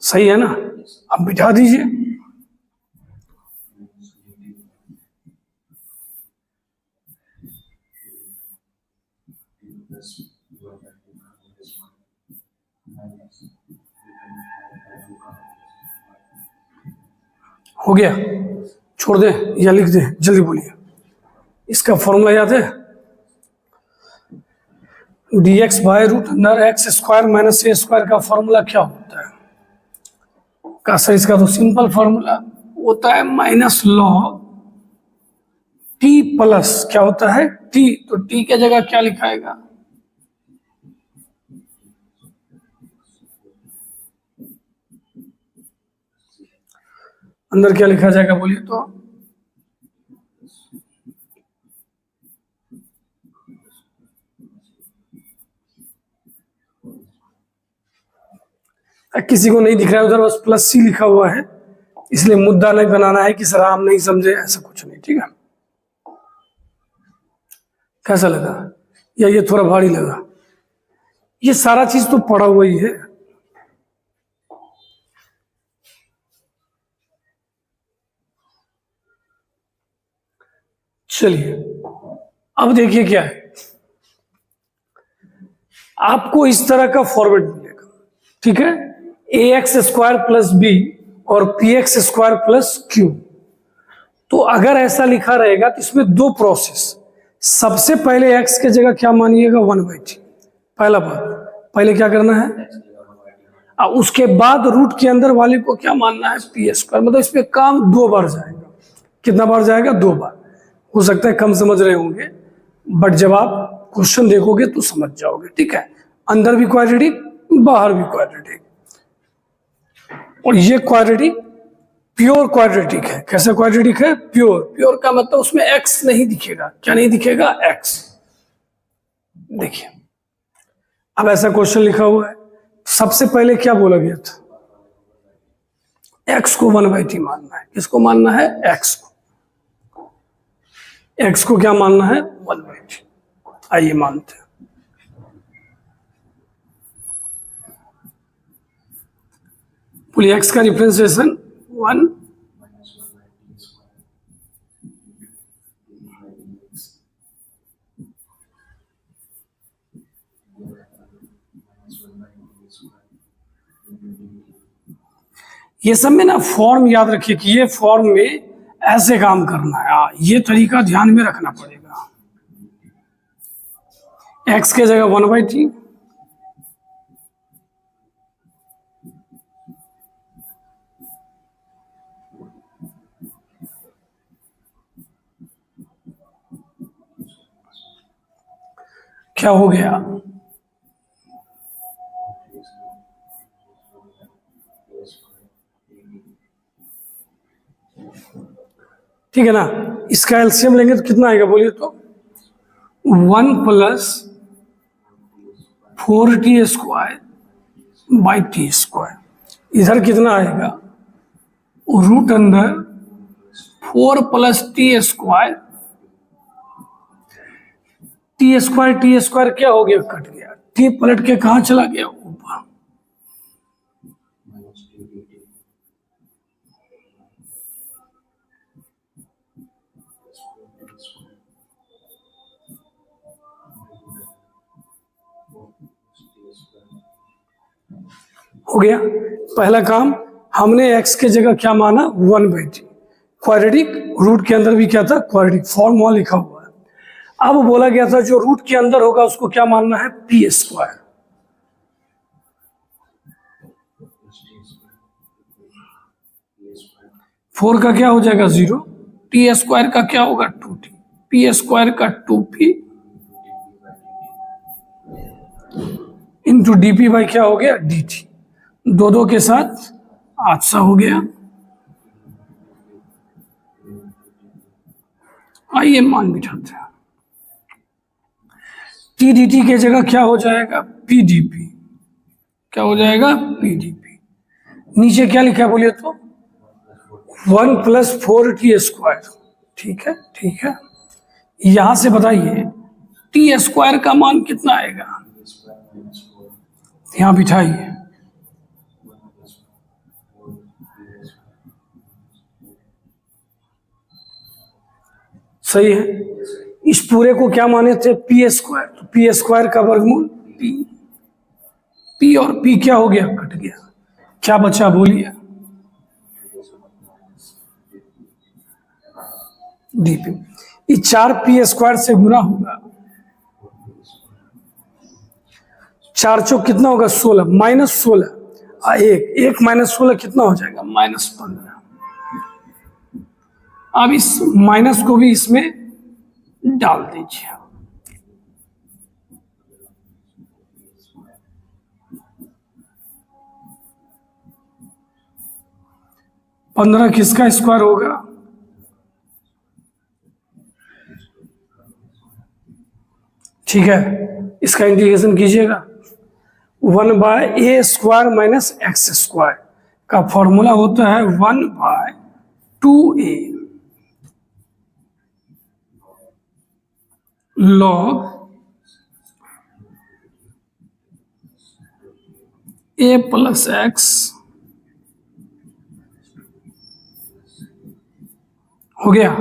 सही है ना। अब बिठा दीजिए, हो गया, छोड़ दें या लिख दें, जल्दी बोलिए। इसका फॉर्मूला याद है? dx by root under x square minus a square का फॉर्मूला क्या होता है? सर इसका तो सिंपल फॉर्मूला होता है माइनस लॉग टी प्लस क्या होता है टी, तो टी के जगह क्या लिखाएगा? अंदर क्या लिखा जाएगा बोलिए तो? किसी को नहीं दिख रहा है उधर, बस प्लस सी लिखा हुआ है, इसलिए मुद्दा नहीं बनाना है कि सर आप नहीं समझे, ऐसा कुछ नहीं, ठीक है? कैसा लगा? या ये थोड़ा भारी लगा? ये सारा चीज तो पड़ा हुआ ही है। चलिए अब देखिए क्या है, आपको इस तरह का फॉर्मेट मिलेगा, ठीक है? ए एक्स स्क्वायर प्लस बी और P x square plus Q. तो अगर ऐसा लिखा रहेगा तो इसमें दो प्रोसेस, सबसे पहले एक्स के जगह क्या मानिएगा? 1/t, पहला बात, पहले क्या करना है, और उसके बाद रूट के अंदर वाले को क्या मानना है? P square. मतलब इसमें काम दो बार जाएगा। कितना बार जाएगा? दो बार। हो सकता है कम समझ रहे होंगे, बट जब आप क्वेश्चन देखोगे तो समझ जाओगे, ठीक है? अंदर भी क्वाड्रेटिक, बाहर भी क्वाड्रेटिक, और ये क्वाड्रेटिक प्योर क्वाड्रेटिक है। कैसा क्वाड्रेटिक है? प्योर। प्योर का मतलब उसमें एक्स नहीं दिखेगा। क्या नहीं दिखेगा? एक्स। देखिए अब ऐसा क्वेश्चन लिखा हुआ है, सबसे पहले क्या बोला गया था? एक्स को 1/t मानना है। किसको मानना है? एक्स को। एक्स को क्या मानना है? 1/t। आइए मानते हैं। बोलिए एक्स का डिफरेंशिएशन 1 ये सब में ना फॉर्म याद रखिए कि ये फॉर्म में ऐसे काम करना है, ये तरीका ध्यान में रखना पड़ेगा। एक्स के जगह 1/t, क्या हो गया? ठीक है ना? इसका एलसीएम लेंगे तो कितना आएगा बोलिए तो? 1 + 4t² बाई t²। इधर कितना आएगा? रूट अंदर 4 + t²। t² क्या हो गया? कट गया। t पलट के कहां चला गया? ऊपर। हो गया पहला काम। हमने x के जगह क्या माना? 1/t। क्वाड्रेटिक, रूट के अंदर भी क्या था? क्वाड्रेटिक। फॉर्मूला लिखा हुआ है। अब बोला गया था जो रूट के अंदर होगा उसको क्या मानना है? p²। 4 का क्या हो जाएगा? 0। t² का क्या होगा? 2t। p² का 2p इंटू dp बाई क्या हो गया? dt। दो के साथ 800 हो गया। आइए मान बिठाते हैं। टी डी टी के जगह क्या हो जाएगा? P D P. क्या हो जाएगा? P D P. नीचे क्या लिखा है बोलिए तो? 1 + 4t²। ठीक है, ठीक है। यहां से बताइए t² का मान कितना आएगा? यहां बिठाइए। सही है। इस पूरे को क्या माने थे? p²। तो p² का वर्गमूल p। p और p क्या हो गया? कट गया। क्या बचा बोलिए? D P. ये 4p² से गुना होगा, 4 चौक कितना होगा 16, -16 एक -16 कितना हो जाएगा -15। अब इस माइनस को भी इसमें डाल दीजिए। पंद्रह किसका स्क्वायर होगा, ठीक है, इसका इंटीग्रेशन कीजिएगा। 1/a² - x² का फॉर्मूला होता है 1/2a log a + x हो गया।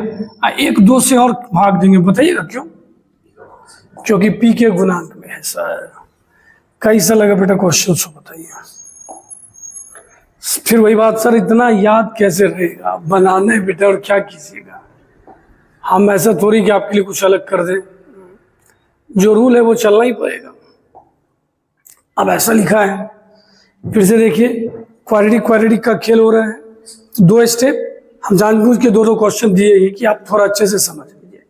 एक दो से और भाग देंगे, बताइएगा क्यों? क्योंकि p के गुणांक में है सर। कैसा लगा बेटा क्वेश्चन से बताइए। फिर वही बात सर, इतना याद कैसे रहेगा, बनाने बेटा और क्या कीजिएगा। हम ऐसा थोड़ी कि आपके लिए कुछ अलग कर दें, जो रूल है वो चलना ही पड़ेगा। अब ऐसा लिखा है, फिर से देखिए, क्वाड्रेटिक का खेल हो रहा है। दो स्टेप हम जानबूझ के दो क्वेश्चन दिए हैं कि आप थोड़ा अच्छे से समझ लीजिए।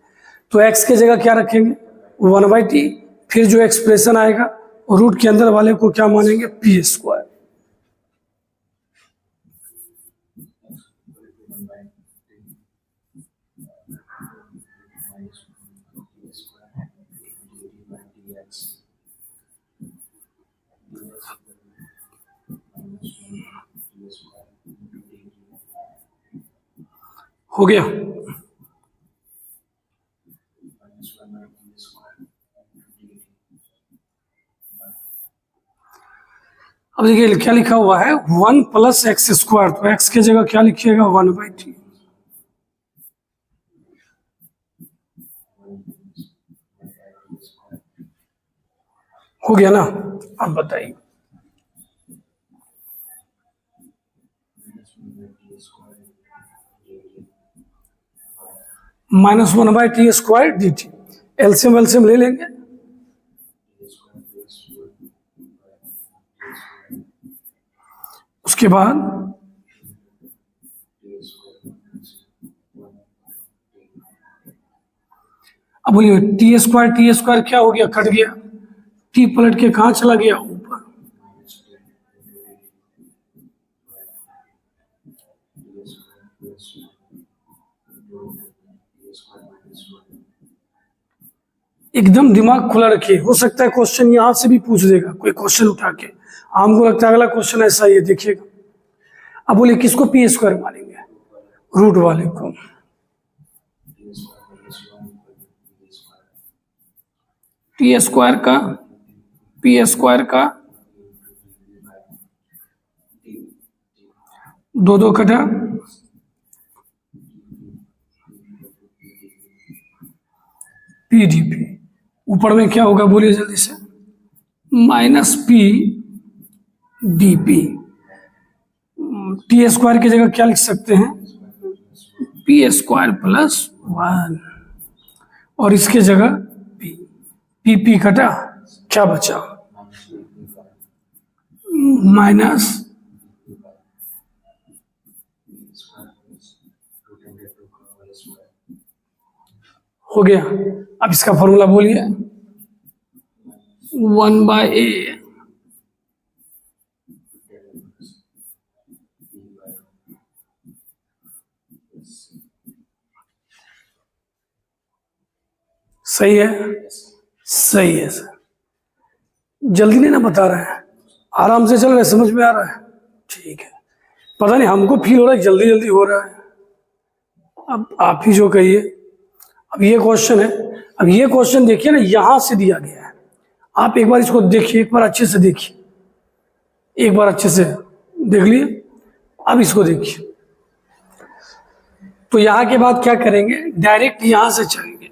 तो x के जगह क्या रखेंगे 1/t, फिर जो एक्सप्रेशन आएगा रूट के अंदर वाले को क्या मानेंगे p²। हो गया। अब देखिए क्या लिखा हुआ है 1 + x², तो x के जगह क्या लिखिएगा 1/t। हो गया ना। अब बताइए, -1/t² dt, एलसीएम ले लेंगे। उसके बाद अब बोलिए t² क्या हो गया, कट गया, t पलट के कहाँ चला गया ऊपर। एकदम दिमाग खुला रखिए, हो सकता है क्वेश्चन यहां से भी पूछ देगा कोई क्वेश्चन उठा के। हमको लगता है अगला क्वेश्चन ऐसा ही है, देखिएगा। अब बोलिए किसको p² मानेंगे, रूट वाले को। t² का p² का 2 कटा p/dp, ऊपर में क्या होगा बोलिए जल्दी से, -p/dp। t² की जगह क्या लिख सकते हैं p² + 1, और इसके जगह p कटा, क्या बचा माइनस हो गया। अब इसका फॉर्मूला बोलिए 1/a सही है, सही है सर। जल्दी नहीं ना बता रहे हैं, आराम से चल रहे, समझ में आ रहा है, ठीक है। पता नहीं हमको फील हो रहा है जल्दी जल्दी हो रहा है, अब आप ही जो कहिए। अब ये क्वेश्चन है, अब ये क्वेश्चन देखिए ना, यहां से दिया गया है। आप एक बार इसको देखिए, एक बार अच्छे से देखिए, एक बार अच्छे से देख लिए। अब इसको देखिए, तो यहां के बाद क्या करेंगे, डायरेक्ट यहां से चलेंगे,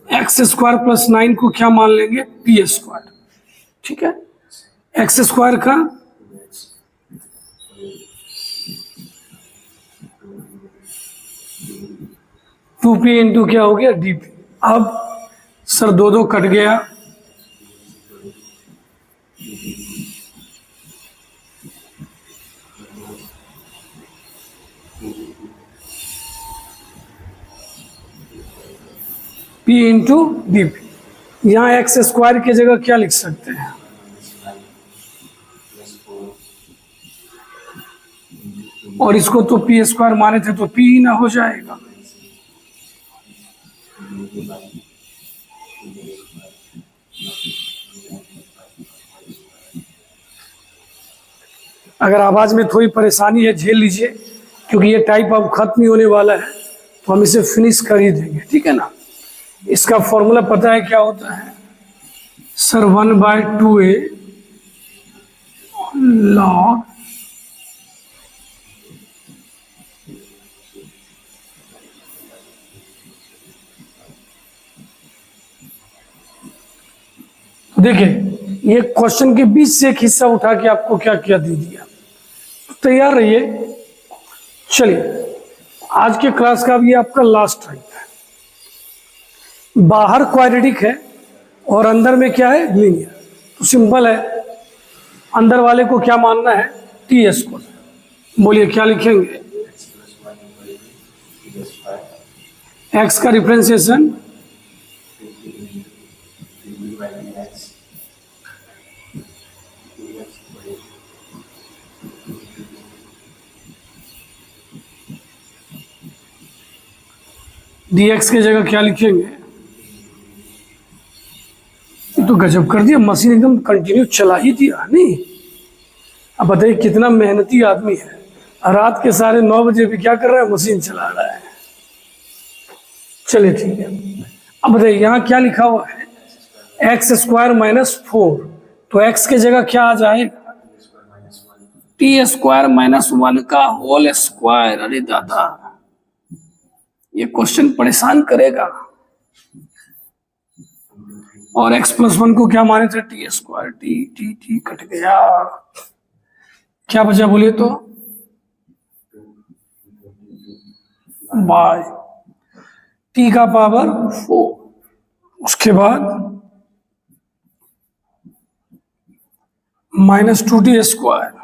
x² + 9 को क्या मान लेंगे p², ठीक है। x² का 2p इंटू क्या हो गया dp। अब सर दो दो कट गया, p इंटू dp। यहाँ एक्स स्क्वायर की जगह क्या लिख सकते हैं, और इसको तो पी स्क्वायर माने थे तो पी ही ना हो जाएगा। अगर आवाज में थोड़ी परेशानी है झेल लीजिए, क्योंकि ये टाइप अब खत्म ही होने वाला है, तो हम इसे फिनिश कर ही देंगे, ठीक है ना। इसका फॉर्मूला पता है क्या होता है सर, 1/2a log देखिए ये क्वेश्चन के बीच से एक हिस्सा उठा के आपको क्या क्या दे दिया, तो तैयार रहिए। चलिए आज के क्लास का भी आपका लास्ट टाइम है। बाहर क्वाड्रेटिक है और अंदर में क्या है लीनियर, तो सिंपल है, अंदर वाले को क्या मानना है टी स्क्वायर। बोलिए क्या लिखेंगे, एक्स का डिफरेंशिएशन dx की जगह क्या लिखेंगे। तो गजब कर दिया, मशीन एकदम कंटिन्यू चला ही दिया नहीं। अब बताइए कितना मेहनती आदमी है, रात के 9:30 बजे भी क्या कर रहा है, मशीन चला रहा है। चलिए ठीक है, अब बताइए यहाँ क्या लिखा हुआ है एक्स स्क्वायर -4, तो एक्स की जगह क्या आ जाएगा टी स्क्वायर -1 का होल स्क्वायर। अरे दादा ये क्वेश्चन परेशान करेगा। और x + 1 को क्या माने थे T square, T T T cut गया, क्या बचा बोलिए तो बाय टी का पावर 4, उसके बाद -2t स्क्वायर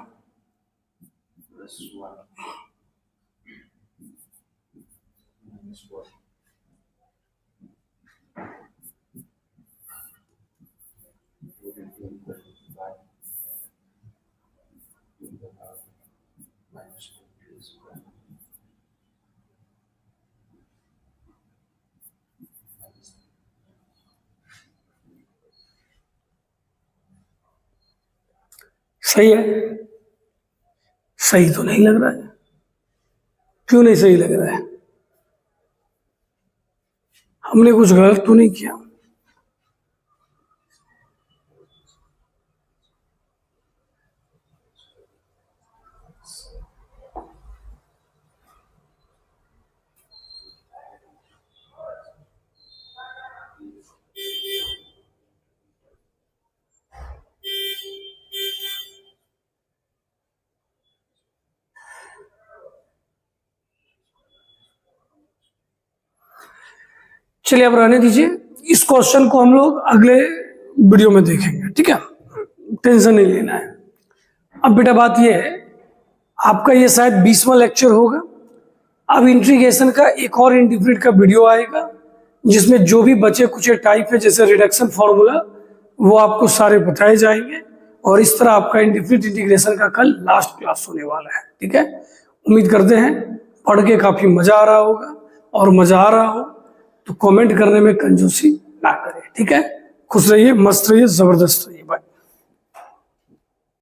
सही है। सही तो नहीं लग रहा है, क्यों नहीं सही लग रहा है, हमने कुछ गलत तो नहीं किया। चलिए अब रहने दीजिए, इस क्वेश्चन को हम लोग अगले वीडियो में देखेंगे, ठीक है, टेंशन नहीं लेना है। अब बेटा बात यह है, आपका ये शायद 20वां लेक्चर होगा। अब इंटीग्रेशन का एक और इंटीग्रेट का वीडियो आएगा, जिसमें जो भी बचे कुछ टाइप है जैसे रिडक्शन फॉर्मूला, वो आपको सारे बताए जाएंगे। और इस तरह आपका इंटीग्रेट इंटीग्रेशन का कल लास्ट क्लास होने वाला है, ठीक है। उम्मीद करते हैं पढ़ के काफी मजा आ रहा होगा, और मजा आ रहा हो तो कमेंट करने में कंजूसी ना करें, ठीक है। खुश रहिए, मस्त रहिए, जबरदस्त रहिए, बाय।